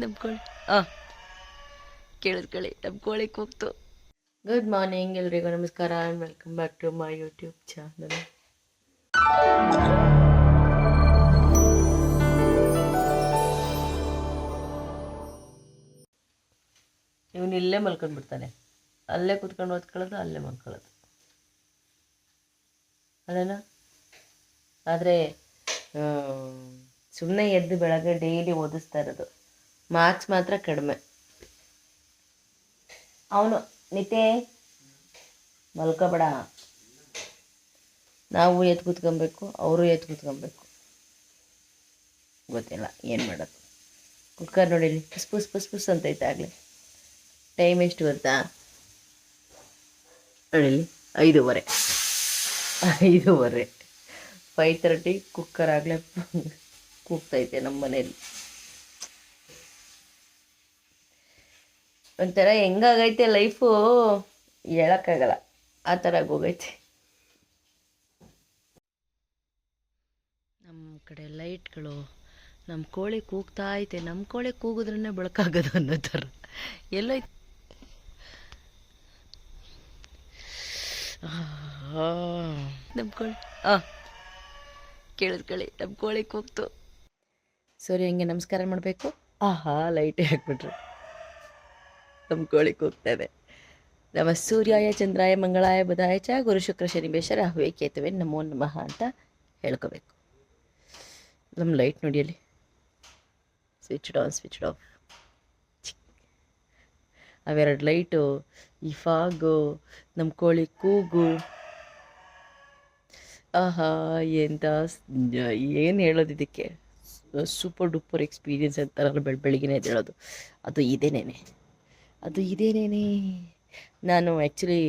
ನಮ್ಮ ಕೋಳಿ ಕೇಳಿದ್ಕೊಳ್ಳಿ, ನಮ್ಮ ಕೋಳಿ ಕೂಗ್ತು. ಗುಡ್ ಮಾರ್ನಿಂಗ್ ಎಲ್ರಿಗೂ ನಮಸ್ಕಾರ and welcome back to my YouTube channel. ಇವನು ಇಲ್ಲೇ ಮಲ್ಕೊಂಡ್ಬಿಡ್ತಾನೆ, ಅಲ್ಲೇ ಕೂತ್ಕೊಂಡು ಓದ್ಕೊಳ್ಳೋದು, ಅಲ್ಲೇ ಮಲ್ಕೊಳ್ಳೋದು ಅಲ್ಲೇನಾ. ಆದರೆ ಸುಮ್ಮನೆ ಎದ್ದು ಬೆಳಗ್ಗೆ ಡೈಲಿ ಓದಿಸ್ತಾ ಇರೋದು, ಮಾರ್ಕ್ಸ್ ಮಾತ್ರ ಕಡಿಮೆ. ಅವನು ನಿತೇ ಮಲ್ಕೋಬೇಡ, ನಾವು ಎದ್ದು ಕೂತ್ಕೊಬೇಕು, ಅವರು ಎದ್ದು ಕೂತ್ಕೊಬೇಕು. ಗೊತ್ತಿಲ್ಲ ಏನು ಮಾಡೋದು. ಕುಕ್ಕರ್ ನೋಡಿಲಿ ಪುಸ್ ಪುಸ್ ಪುಸ್ ಪುಸ್ ಅಂತೈತೆ ಆಗಲಿ. ಟೈಮ್ ಎಷ್ಟು ಗೊತ್ತಾ? ನೋಡಿಲಿ 5:30 5:30 ಕುಕ್ಕರ್ ಆಗಲೇ ಕೂಗ್ತೈತೆ ನಮ್ಮ ಮನೇಲಿ. ಒಂಥರ ಹೆಂಗಾಗೈತೆ ಲೈಫು ಹೇಳೋಕ್ಕಾಗಲ್ಲ, ಆ ಥರ ಹೋಗೈತೆ. ನಮ್ಮ ಕಡೆ ಲೈಟ್ಗಳು, ನಮ್ಮ ಕೋಳಿ ಕೂಗ್ತಾ ಐತೆ. ನಮ್ಮ ಕೋಳಿ ಕೂಗಿದ್ರೇ ಬೆಳಕಾಗೋದು ಅನ್ನೋ ಥರ ಎಲ್ಲೈತೆ. ನಮ್ಮ ಕೋಳಿ ಕೇಳಿದ್ಕೊಳ್ಳಿ, ನಮ್ಮ ಕೋಳಿ ಕೂಗ್ತು. ಸೂರ್ಯ ಹಂಗೆ ನಮಸ್ಕಾರ ಮಾಡಬೇಕು. ಲೈಟೇ ಹಾಕ್ಬಿಟ್ರು. ನಮ್ಮ ಕೋಳಿ ಕೂಗ್ತದೆ. ನಮ ಸೂರ್ಯಾಯ ಚಂದ್ರಾಯ ಮಂಗಳಾಯ ಬುಧಾಯ ಚ ಗುರು ಶುಕ್ರ ಶನಿ ಬೇಷ ರಾಹುವೇ ಕೇತುವೆ ನಮೋ ನಮಃ ಅಂತ ಹೇಳ್ಕೋಬೇಕು. ನಮ್ಮ ಲೈಟ್ ನೋಡಿಯಲ್ಲಿ ಸ್ವಿಚ್ಡ್ ಆನ್ ಸ್ವಿಚ್ಡ್ ಆಫ್. ಅವೆರಡು ಲೈಟು, ಈ ಫಾಗು, ನಮ್ಮ ಕೋಳಿ ಕೂಗು, ಎಂತ ಏನು ಹೇಳೋದು ಇದಕ್ಕೆ. ಸೂಪರ್ ಡೂಪರ್ ಎಕ್ಸ್ಪೀರಿಯನ್ಸ್ ಅಂತಾರಲ್ಲ, ಬೆಳಗ್ಗೆನೇ ಹೇಳೋದು, ಅದು ಇದೇನೇನೆ. ನಾನು ಆ್ಯಕ್ಚುಲಿ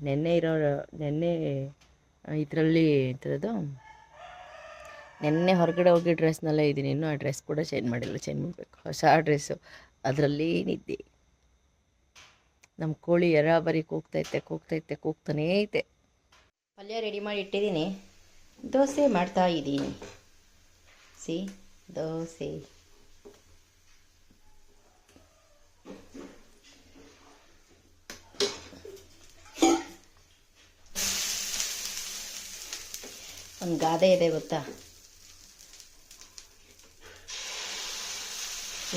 ನೆನ್ನೆ ಇದರಲ್ಲಿ ಎಂಥದ್ದು, ನೆನ್ನೆ ಹೊರಗಡೆ ಹೋಗಿ ಡ್ರೆಸ್ನಲ್ಲೇ ಇದ್ದೀನಿ. ಇನ್ನೂ ಆ ಡ್ರೆಸ್ ಕೂಡ ಚೇಂಜ್ ಮಾಡಬೇಕು, ಹೊಸ ಡ್ರೆಸ್ಸು. ಅದರಲ್ಲಿ ಏನಿದ್ದೆ, ನಮ್ಮ ಕೋಳಿ ಎರಾಬರಿ ಕೂಗ್ತಾನೇ ಐತೆ. ಪಲ್ಯ ರೆಡಿ ಮಾಡಿ ಇಟ್ಟಿದ್ದೀನಿ, ದೋಸೆ ಮಾಡ್ತಾ ಇದ್ದೀನಿ. ದೋಸೆ ಒಂದು ಗಾದೆ ಇದೆ ಗೊತ್ತಾ?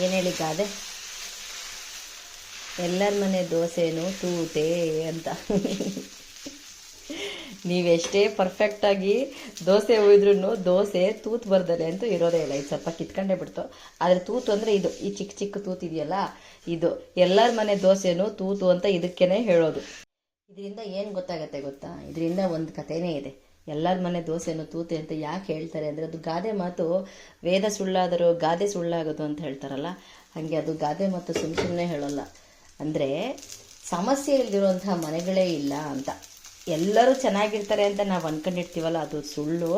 ಏನು ಹೇಳಿ ಗಾದೆ? ಎಲ್ಲರ ಮನೆ ದೋಸೆನೂ ತೂತೆ ಅಂತ. ನೀವೆಷ್ಟೇ ಪರ್ಫೆಕ್ಟಾಗಿ ದೋಸೆ ಹುಯ್ದ್ರೂ ದೋಸೆ ತೂತು ಬರ್ದಲೆ ಅಂತೂ ಇರೋದೇ ಇಲ್ಲ. ಇದು ಸ್ವಲ್ಪ ಕಿತ್ಕೊಂಡೇ ಬಿಡ್ತು. ಆದರೆ ತೂತು ಅಂದರೆ ಇದು, ಈ ಚಿಕ್ಕ ಚಿಕ್ಕ ತೂತು ಇದೆಯಲ್ಲ, ಇದು ಎಲ್ಲರ ಮನೆ ದೋಸೆನೂ ತೂತು ಅಂತ ಇದಕ್ಕೇ ಹೇಳೋದು. ಇದರಿಂದ ಏನು ಗೊತ್ತಾಗತ್ತೆ ಗೊತ್ತಾ? ಇದರಿಂದ ಒಂದು ಕಥೆನೇ ಇದೆ. ಎಲ್ಲರ ಮನೆ ದೋಸೆನೂ ತೂತೆ ಅಂತ ಯಾಕೆ ಹೇಳ್ತಾರೆ ಅಂದರೆ, ಅದು ಗಾದೆ ಮಾತು. ವೇದ ಸುಳ್ಳಾದರೂ ಗಾದೆ ಸುಳ್ಳಾಗೋದು ಅಂತ ಹೇಳ್ತಾರಲ್ಲ, ಹಾಗೆ ಅದು ಗಾದೆ ಮಾತು ಸುಮ್ಮನೆ ಹೇಳೋಲ್ಲ. ಅಂದರೆ ಸಮಸ್ಯೆ ಇಲ್ದಿರುವಂತಹ ಮನೆಗಳೇ ಇಲ್ಲ ಅಂತ. ಎಲ್ಲರೂ ಚೆನ್ನಾಗಿರ್ತಾರೆ ಅಂತ ನಾವು ಅಂದ್ಕೊಂಡಿರ್ತೀವಲ್ಲ, ಅದು ಸುಳ್ಳು.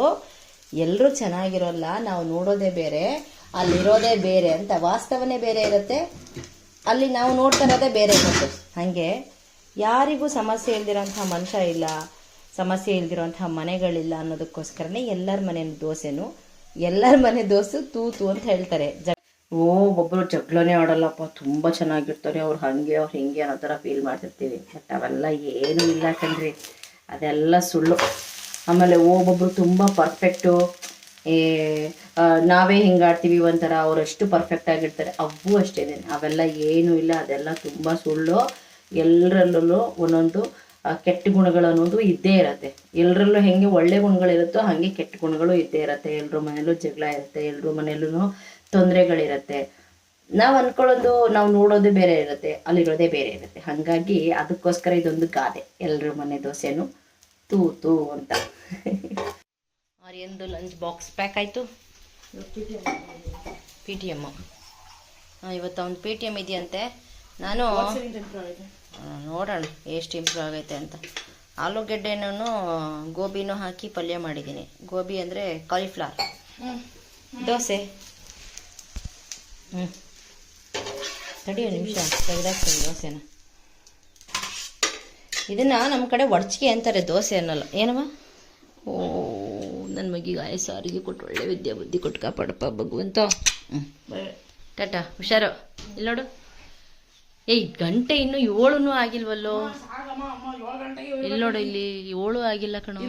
ಎಲ್ಲರೂ ಚೆನ್ನಾಗಿರೋಲ್ಲ, ನಾವು ನೋಡೋದೇ ಬೇರೆ, ಅಲ್ಲಿರೋದೇ ಬೇರೆ ಅಂತ. ವಾಸ್ತವನೇ ಬೇರೆ ಇರುತ್ತೆ, ಅಲ್ಲಿ ನಾವು ನೋಡ್ತಾ ಇರೋದೇ ಬೇರೆ ಇರುತ್ತೆ. ಹಾಗೆ ಯಾರಿಗೂ ಸಮಸ್ಯೆ ಇಲ್ದಿರೋಂಥ ಮನುಷ್ಯ ಇಲ್ಲ, ಸಮಸ್ಯೆ ಇಲ್ದಿರೋಂಥ ಮನೆಗಳಿಲ್ಲ ಅನ್ನೋದಕ್ಕೋಸ್ಕರನೇ ಎಲ್ಲರ ಮನೆ ದೋಸೆ ತೂತು ಅಂತ ಹೇಳ್ತಾರೆ. ಒಬ್ಬರು ಜಗಳನೇ ಆಡಲ್ಲಪ್ಪ, ತುಂಬ ಚೆನ್ನಾಗಿರ್ತಾರೆ ಅವ್ರು, ಅವ್ರು ಹಿಂಗೆ ಅನ್ನೋ ಥರ ಫೀಲ್ ಮಾಡ್ತಿರ್ತೀವಿ. ಬಟ್ ಅವೆಲ್ಲ ಏನೂ ಇಲ್ಲ ಕಣ್ರಿ, ಅದೆಲ್ಲ ಸುಳ್ಳು. ಆಮೇಲೆ ಒಬ್ಬೊಬ್ಬರು ತುಂಬ ಪರ್ಫೆಕ್ಟು, ನಾವೇ ಹಿಂಗಾಡ್ತೀವಿ ಒಂಥರ, ಅವರಷ್ಟು ಪರ್ಫೆಕ್ಟ್ ಆಗಿರ್ತಾರೆ, ಅವು ಅಷ್ಟೇ. ಅವೆಲ್ಲ ಏನೂ ಇಲ್ಲ, ಅದೆಲ್ಲ ತುಂಬ ಸುಳ್ಳು. ಎಲ್ಲರಲ್ಲೂ ಒಂದೊಂದು ಕೆಟ್ಟ ಗುಣಗಳು ಅನ್ನೋದು ಇದ್ದೇ ಇರತ್ತೆ. ಎಲ್ಲರಲ್ಲೂ ಹೆಂಗೆ ಒಳ್ಳೆ ಗುಣಗಳಿರುತ್ತೋ ಹಾಗೆ ಕೆಟ್ಟ ಗುಣಗಳು ಇದ್ದೇ ಇರತ್ತೆ. ಎಲ್ಲರ ಮನೇಲೂ ಜಗಳ ಇರುತ್ತೆ, ಎಲ್ಲರ ಮನೇಲೂ ತೊಂದರೆಗಳಿರುತ್ತೆ. ನಾವು ಅಂದ್ಕೊಳ್ಳೋದು, ನಾವು ನೋಡೋದು ಬೇರೆ ಇರುತ್ತೆ, ಅಲ್ಲಿರೋದೇ ಬೇರೆ ಇರುತ್ತೆ. ಹಾಗಾಗಿ ಅದಕ್ಕೋಸ್ಕರ ಇದೊಂದು ಗಾದೆ, ಎಲ್ಲರ ಮನೆ ದೋಸೆನೂ ತೂತು ಅಂತ. ಆರ್ಯಂದು ಲಂಚ್ ಬಾಕ್ಸ್ ಪ್ಯಾಕ್ ಆಯಿತು. PTM ಇವತ್ತು ಅವ್ನು PTM ಇದೆಯಂತೆ. ನಾನು ನೋಡೋಣ ಎಷ್ಟು ಇಂಪ್ರೂವ್ ಆಗೈತೆ ಅಂತ. ಆಲೂಗೆಡ್ಡೆನೂ ಗೋಬಿನೂ ಹಾಕಿ ಪಲ್ಯ ಮಾಡಿದ್ದೀನಿ. ಗೋಬಿ ಅಂದರೆ ಕಾಲಿಫ್ಲವರ್. ದೋಸೆ ತಡಿಯೋ ನಿಮಿಷ ತೆಗೆದಾಕ್ತೀನಿ ದೋಸೆನ. ಇದನ್ನು ನಮ್ಮ ಕಡೆ ಒಡ್ಚಿಗೆ ಅಂತಾರೆ, ದೋಸೆ ಅನ್ನಲ್ಲ. ಏನವ? ನನ್ನ ಮಗಿಗೆ ಸಾರಿಗೆ ಕೊಟ್ಟು ಒಳ್ಳೆ ವಿದ್ಯಾ ಬುದ್ಧಿ ಕೊಟ್ಟು ಕಾಪಾಡಪ್ಪ ಭಗವಂತ. ಟಾಟಾ, ಹುಷಾರು. ಇಲ್ಲಿ ನೋಡು, ಏಯ್ ಗಂಟೆ ಇನ್ನು 7 ಆಗಿಲ್ವಲ್ಲೋ. ಇಲ್ಲಿ ನೋಡು, ಇಲ್ಲಿ 7 ಆಗಿಲ್ಲ ಕಣೋ.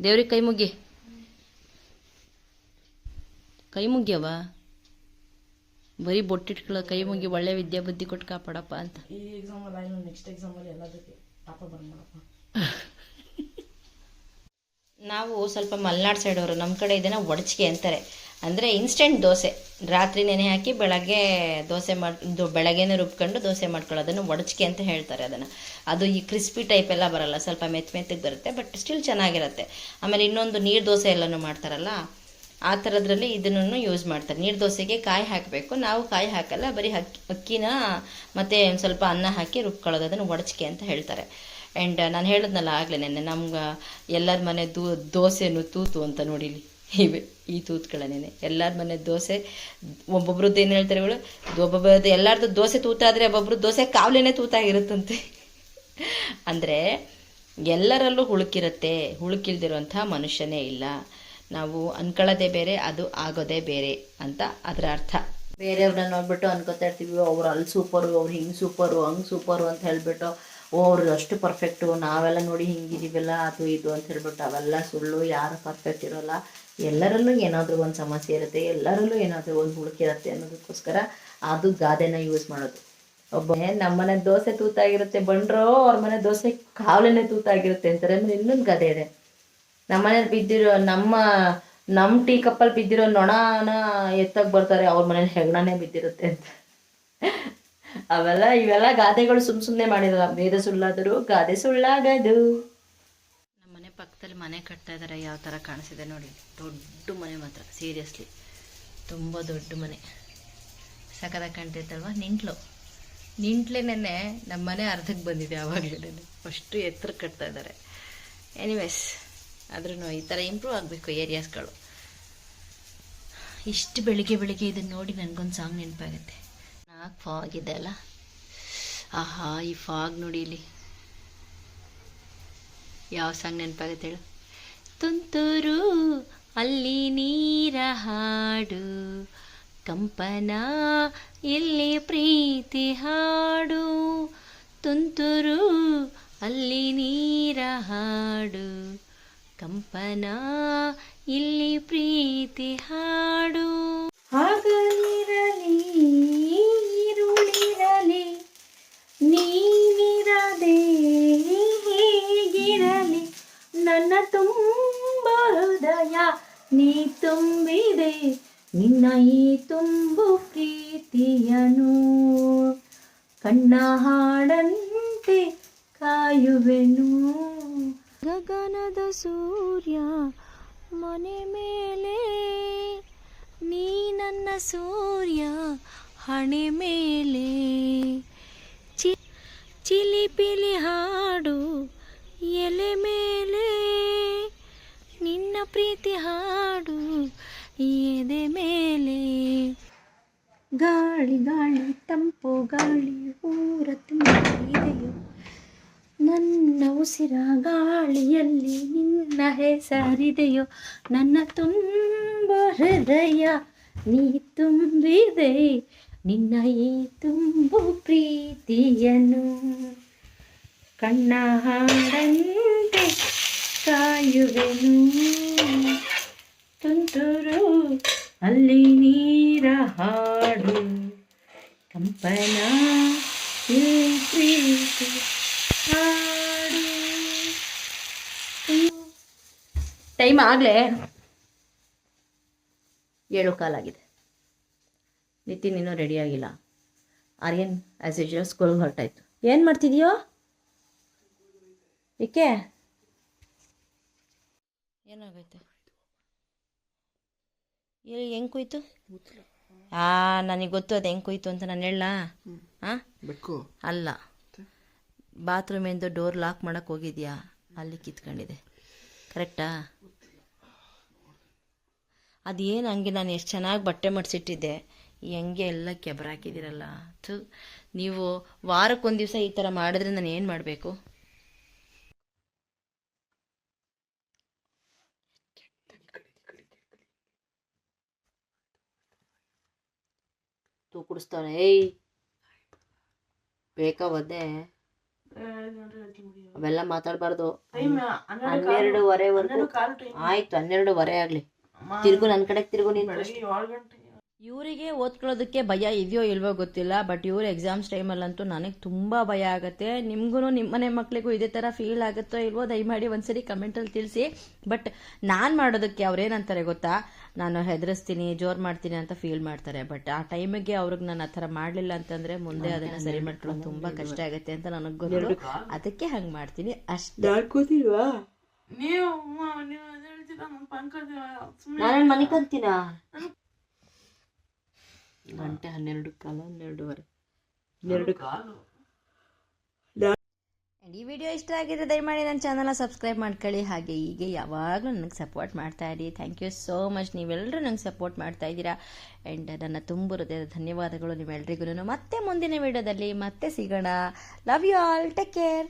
ದೇವ್ರಿಗೆ ಕೈ ಮುಗಿ, ಕೈ ಮುಗಿಯವ, ಬರೀ ಬೊಟ್ಟಿಟ್ಕೊಳ್ಳೋ, ಕೈ ಮುಗಿ ಒಳ್ಳೆ ವಿದ್ಯಾ ಬುದ್ಧಿ ಕೊಟ್ಟು ಕಾಪಾಡಪ್ಪ ಅಂತ. ಈ ಎಕ್ಸಾಮ್ ಅಲ್ಲ, ನೆಕ್ಸ್ಟ್ ಎಕ್ಸಾಮ್ ಅಲ್ಲಿ ಎಲ್ಲದಕ್ಕೆ ಪಾಪ ಬಂದ್ಬಿಡಪ್ಪ. ನಾವು ಸ್ವಲ್ಪ ಮಲೆನಾಡು ಸೈಡವರು, ನಮ್ಮ ಕಡೆ ಇದನ್ನು ಒಡಚಿಗೆ ಅಂತಾರೆ. ಅಂದರೆ ಇನ್ಸ್ಟೆಂಟ್ ದೋಸೆ, ರಾತ್ರಿ ನೆನೆ ಹಾಕಿ ಬೆಳಗ್ಗೆ ದೋಸೆ ಬೆಳಗ್ಗೆನೇ ರುಬ್ಕೊಂಡು ದೋಸೆ ಮಾಡ್ಕೊಳ್ಳೋದನ್ನು ಒಡಚಿಗೆ ಅಂತ ಹೇಳ್ತಾರೆ ಅದನ್ನು. ಅದು ಈ ಕ್ರಿಸ್ಪಿ ಟೈಪ್ ಎಲ್ಲ ಬರಲ್ಲ, ಸ್ವಲ್ಪ ಮೆತ್ತಗೆ ಬರುತ್ತೆ, ಬಟ್ ಸ್ಟಿಲ್ ಚೆನ್ನಾಗಿರುತ್ತೆ. ಆಮೇಲೆ ಇನ್ನೊಂದು ನೀರು ದೋಸೆ ಎಲ್ಲನೂ ಮಾಡ್ತಾರಲ್ಲ, ಆ ಥರದ್ರಲ್ಲಿ ಇದನ್ನು ಯೂಸ್ ಮಾಡ್ತಾರೆ. ನೀರು ದೋಸೆಗೆ ಕಾಯಿ ಹಾಕಬೇಕು, ನಾವು ಕಾಯಿ ಹಾಕಲ್ಲ, ಬರೀ ಅಕ್ಕಿನ ಮತ್ತು ಒಂದು ಸ್ವಲ್ಪ ಅನ್ನ ಹಾಕಿ ರುಬ್ಕೊಳ್ಳೋದು, ಅದನ್ನು ಒಡಚಿಗೆ ಅಂತ ಹೇಳ್ತಾರೆ. ಆ್ಯಂಡ್ ನಾನು ಹೇಳಿದ್ನಲ್ಲ ಆಗಲೇ ನೆನ್ನೆ, ನಮ್ಗೆ ಎಲ್ಲರ ಮನೆ ದೋಸೆನು ತೂತು ಅಂತ ನೋಡಿಲಿ ಇವೆ ಈ ತೂತುಗಳನ್ನೇ. ಎಲ್ಲರ ಮನೆ ದೋಸೆ ಒಬ್ಬೊಬ್ರದ್ದು ಏನು ಹೇಳ್ತಾರೆ ಇವಳು, ಒಬ್ಬೊಬ್ಬರದ್ದು ಎಲ್ಲರದ್ದು ದೋಸೆ ತೂತಾದರೆ ಒಬ್ಬೊಬ್ರು ದೋಸೆ ಕಾವಲೇನೆ ತೂತಾಗಿರುತ್ತಂತೆ. ಅಂದರೆ ಎಲ್ಲರಲ್ಲೂ ಹುಳುಕಿರುತ್ತೆ, ಹುಳುಕಿಲ್ದಿರುವಂಥ ಮನುಷ್ಯನೇ ಇಲ್ಲ. ನಾವು ಅನ್ಕೊಳ್ಳೋದೇ ಬೇರೆ, ಅದು ಆಗೋದೇ ಬೇರೆ ಅಂತ ಅದರ ಅರ್ಥ. ಬೇರೆಯವ್ರನ್ನ ನೋಡ್ಬಿಟ್ಟು ಅನ್ಕೋತಾ ಇರ್ತೀವಿ, ಅವ್ರು ಅಲ್ಲಿ ಸೂಪರು, ಅವ್ರು ಹಿಂಗೆ ಸೂಪರು, ಹಂಗೆ ಸೂಪರು ಅಂತ ಹೇಳ್ಬಿಟ್ಟು, ಅವ್ರು ಅಷ್ಟು ಪರ್ಫೆಕ್ಟು, ನಾವೆಲ್ಲ ನೋಡಿ ಹಿಂಗಿದೀವಲ್ಲ ಅದು ಇದು ಅಂತ ಹೇಳ್ಬಿಟ್ಟು. ಅವೆಲ್ಲ ಸುಳ್ಳು, ಯಾರು ಪರ್ಫೆಕ್ಟ್ ಇರೋಲ್ಲ. ಎಲ್ಲರಲ್ಲೂ ಏನಾದರೂ ಒಂದು ಸಮಸ್ಯೆ ಇರುತ್ತೆ, ಎಲ್ಲರಲ್ಲೂ ಏನಾದರೂ ಒಂದು ಹುಡುಕಿರುತ್ತೆ ಅನ್ನೋದಕ್ಕೋಸ್ಕರ ಅದು ಗಾದೆನ ಯೂಸ್ ಮಾಡೋದು. ನಮ್ಮನೆ ದೋಸೆ ತೂತಾಗಿರುತ್ತೆ ಬಂಡ್ರೋ, ಅವ್ರ ಮನೆ ದೋಸೆ ಕಾವಲೇನೆ ತೂತಾಗಿರುತ್ತೆ ಅಂತಾರೆ. ಅಂದರೆ ಇನ್ನೊಂದು ಗಾದೆ ಇದೆ, ನಮ್ಮನೇಲಿ ಬಿದ್ದಿರೋ ನಮ್ಮ ಟೀ ಕಪ್ಪಲ್ಲಿ ಬಿದ್ದಿರೋ ನೊಣನ ಎತ್ತಕ್ಕೆ ಬರ್ತಾರೆ, ಅವ್ರ ಮನೇಲಿ ಹೆಗ್ಣನೇ ಬಿದ್ದಿರುತ್ತೆ ಅಂತ. ಇವೆಲ್ಲ ಗಾದೆಗಳು ಸುಮ್ಮನೆ ಮಾಡಿರಲ್ಲ. ವೇದ ಸುಳ್ಳಾದರೂ ಗಾದೆ ಸುಳ್ಳಾಗದು. ನಮ್ಮ ಮನೆ ಪಕ್ಕದಲ್ಲಿ ಮನೆ ಕಟ್ತಾ ಇದ್ದಾರೆ, ಯಾವ ಥರ ಕಾಣಿಸಿದೆ ನೋಡಿ. ದೊಡ್ಡ ಮನೆ ಮಾತ್ರ, ಸೀರಿಯಸ್ಲಿ ತುಂಬ ದೊಡ್ಡ ಮನೆ, ಸಖತ್ತಾಗಿ ಕಾಣ್ತೈತಲ್ವ. ನಿಂಟ್ಲೇನೆ ನಮ್ಮ ಮನೆ ಅರ್ಧಕ್ಕೆ ಬಂದಿದೆ ಆವಾಗಲೇ, ಅಷ್ಟು ಎತ್ತರ ಕಟ್ತಾ ಇದ್ದಾರೆ. ಎನಿವೇಸ್, ಆದ್ರೂ ಈ ಥರ ಇಂಪ್ರೂವ್ ಆಗಬೇಕು ಏರಿಯಾಸ್ಗಳು. ಇಷ್ಟು ಬೆಳಿಗ್ಗೆ ಇದನ್ನು ನೋಡಿ ನನಗೊಂದು ಸಾಂಗ್ ನೆನಪಾಗುತ್ತೆ. ಫಾಗ್ ಇದೆ ಅಲ್ಲ, ಆಹಾ ಈ ಫಾಗ್ ನೋಡಿ, ಇಲ್ಲಿ ಯಾವ ಸಾಂಗ್ ನೆನಪಾಗುತ್ತೆ ಹೇಳು. ತುಂತುರು ಅಲ್ಲಿ ನೀರ ಹಾಡು, ಕಂಪನ ಇಲ್ಲಿ ಪ್ರೀತಿ ಹಾಡು. ತುಂತುರು ಅಲ್ಲಿ ನೀರ ಹಾಡು, ಕಂಪನ ಇಲ್ಲಿ ಪ್ರೀತಿ ಹಾಡು. ಹಗಲಿರಲಿ ಈರುಳಿರಲಿ, ನೀನಿರದೆ ಹೇಗಿರಲಿ, ನನ್ನ ತುಂಬ ಹೃದಯ ನೀ ತುಂಬಿದೆ, ನಿನ್ನ ಈ ತುಂಬು ಪ್ರೀತಿಯನು, ಕಣ್ಣ ಹಾಡಂತೆ ಕಾಯುವೆನು. ಗಗನದ ಸೂರ್ಯ ಮನೆ ಮೇಲೆ, ನೀ ನನ್ನ ಸೂರ್ಯ ಹಣೆ ಮೇಲೆ, ಚಿಲಿಪಿಲಿ ಹಾಡು ಎಲೆ ಮೇಲೆ, ನಿನ್ನ ಪ್ರೀತಿ ಹಾಡು ಎದೆ ಮೇಲೆ. ಗಾಳಿ ಗಾಳಿ ತಂಪು ಗಾಳಿ ಊರ ತುಂಬಿದೆಯೋ, ನನ್ನ ಉಸಿರ ಗಾಳಿಯಲ್ಲಿ ನಿನ್ನ ಹೆಸರಿದೆಯೋ, ನನ್ನ ತುಂಬ ಹೃದಯ ನೀ ತುಂಬಿದೆ, ನಿನ್ನ ಈ ತುಂಬು ಪ್ರೀತಿಯನು, ಕಣ್ಣ ಹಾಡಂತೆ ಕಾಯುವೆನು. ತುಂತುರು ಅಲ್ಲಿ ನೀರ ಹಾಡು, ಕಂಪನ ಪ್ರೀತಿ ಹಾಡು. ಟೈಮ್ ಆಗಲೇ 7:15 ನಿತಿನ್ ಇನ್ನೂ ರೆಡಿ ಆಗಿಲ್ಲ. ಆರ್ಯನ್ ಆ್ಯಸ್ ಯೂಶುವಲ್ ಸ್ಕೂಲ್ಗೆ ಹೊರಟಾಯ್ತು. ಏನು ಮಾಡ್ತಿದ್ಯೋ? ಏಕೆ ಏನಾಗೈತೆ? ಹೆಂಗೆ ಕುಯ್ತು? ನನಗೆ ಗೊತ್ತು ಅದು ಹೆಂಗೆ ಕುಯ್ತು ಅಂತ. ನಾನು ಹೇಳ ಅಲ್ಲ, ಬಾತ್ರೂಮಿಂದ ಡೋರ್ ಲಾಕ್ ಮಾಡೋಕ್ಕೆ ಹೋಗಿದ್ಯಾ, ಅಲ್ಲಿ ಕಿತ್ಕೊಂಡಿದೆ. ಕರೆಕ್ಟಾ? ಅದೇನು ಹಂಗೆ ನಾನು ಎಷ್ಟು ಚೆನ್ನಾಗಿ ಬಟ್ಟೆ ಮಡಿಸಿಟ್ಟಿದ್ದೆ, ಹೆಂಗೆ ಎಲ್ಲ ಕೆಬರಾಕಿದ್ದೀರಲ್ಲ. ನೀವು ವಾರಕ್ಕೊಂದು ದಿವಸ ಈ ಥರ ಮಾಡಿದ್ರೆ ನಾನು ಏನು ಮಾಡಬೇಕು? ತೂ ಕುಡಿಸ್ತಾನೆ. ಏಯ್ ಬೇಕಾ ಒದ್ದೆ? ಅವೆಲ್ಲ ಮಾತಾಡಬಾರ್ದು. 12:15 ಆಯ್ತು, 12:15 ಆಗ್ಲಿ. ತಿರ್ಗು ನನ್ನ ಕಡೆ ತಿರ್ಗು ನೀನು. ಇವರಿಗೆ ಓದ್ಕೊಳ್ಳೋದಕ್ಕೆ ಭಯ ಇದೆಯೋ ಇಲ್ವೋ ಗೊತ್ತಿಲ್ಲ, ಬಟ್ ಇವ್ರ ಎಕ್ಸಾಮ್ಸ್ ಟೈಮಲ್ಲಂತೂ ನನಗೆ ತುಂಬ ಭಯ ಆಗುತ್ತೆ. ನಿಮಗೂ ನಿಮ್ಮನೆ ಮಕ್ಕಳಿಗೂ ಇದೇ ಥರ ಫೀಲ್ ಆಗುತ್ತೋ ಇಲ್ವೋ ದಯಮಾಡಿ ಒಂದ್ಸರಿ ಕಮೆಂಟಲ್ಲಿ ತಿಳಿಸಿ. ಬಟ್ ನಾನು ಮಾಡೋದಕ್ಕೆ ಅವ್ರೇನಂತಾರೆ ಗೊತ್ತಾ, ನಾನು ಹೆದರಿಸ್ತೀನಿ, ಜೋರು ಮಾಡ್ತೀನಿ ಅಂತ ಫೀಲ್ ಮಾಡ್ತಾರೆ. ಬಟ್ ಆ ಟೈಮಿಗೆ ಅವ್ರಿಗೆ ನಾನು ಆ ಥರ ಮಾಡಲಿಲ್ಲ ಅಂತಂದರೆ ಮುಂದೆ ಅದನ್ನು ಸರಿ ಮಾಡ್ಕೊಳ್ಳೋದು ತುಂಬ ಕಷ್ಟ ಆಗುತ್ತೆ ಅಂತ ನನಗೆ ಗೊತ್ತು. ಅದಕ್ಕೆ ಹಂಗೆ ಮಾಡ್ತೀನಿ ಅಷ್ಟೇ. ಕೂತಿಲ್ವಾ ನಾನು ಮನಿಕಂತೀನ ಗಂಟೆ 12:15 ಈ ವಿಡಿಯೋ ಇಷ್ಟ ಆಗಿದ್ರೆ ದಯಮಾಡಿ ನನ್ನ ಚಾನಲ್ನ ಸಬ್ಸ್ಕ್ರೈಬ್ ಮಾಡ್ಕೊಳ್ಳಿ. ಹಾಗೆ ಹೀಗೆ ಯಾವಾಗಲೂ ನನಗೆ ಸಪೋರ್ಟ್ ಮಾಡ್ತಾ ಇರಿ. Thank you so much. ನೀವೆಲ್ಲರೂ ನಂಗೆ ಸಪೋರ್ಟ್ ಮಾಡ್ತಾ ಇದ್ದೀರಾ. ಆ್ಯಂಡ್ ನನ್ನ ತುಂಬ ಹೃದಯದ ಧನ್ಯವಾದಗಳು ನಿಮ್ಮೆಲ್ರಿಗೂ. ಮತ್ತೆ ಮುಂದಿನ ವಿಡಿಯೋದಲ್ಲಿ ಮತ್ತೆ ಸಿಗೋಣ. Love you all. Take care.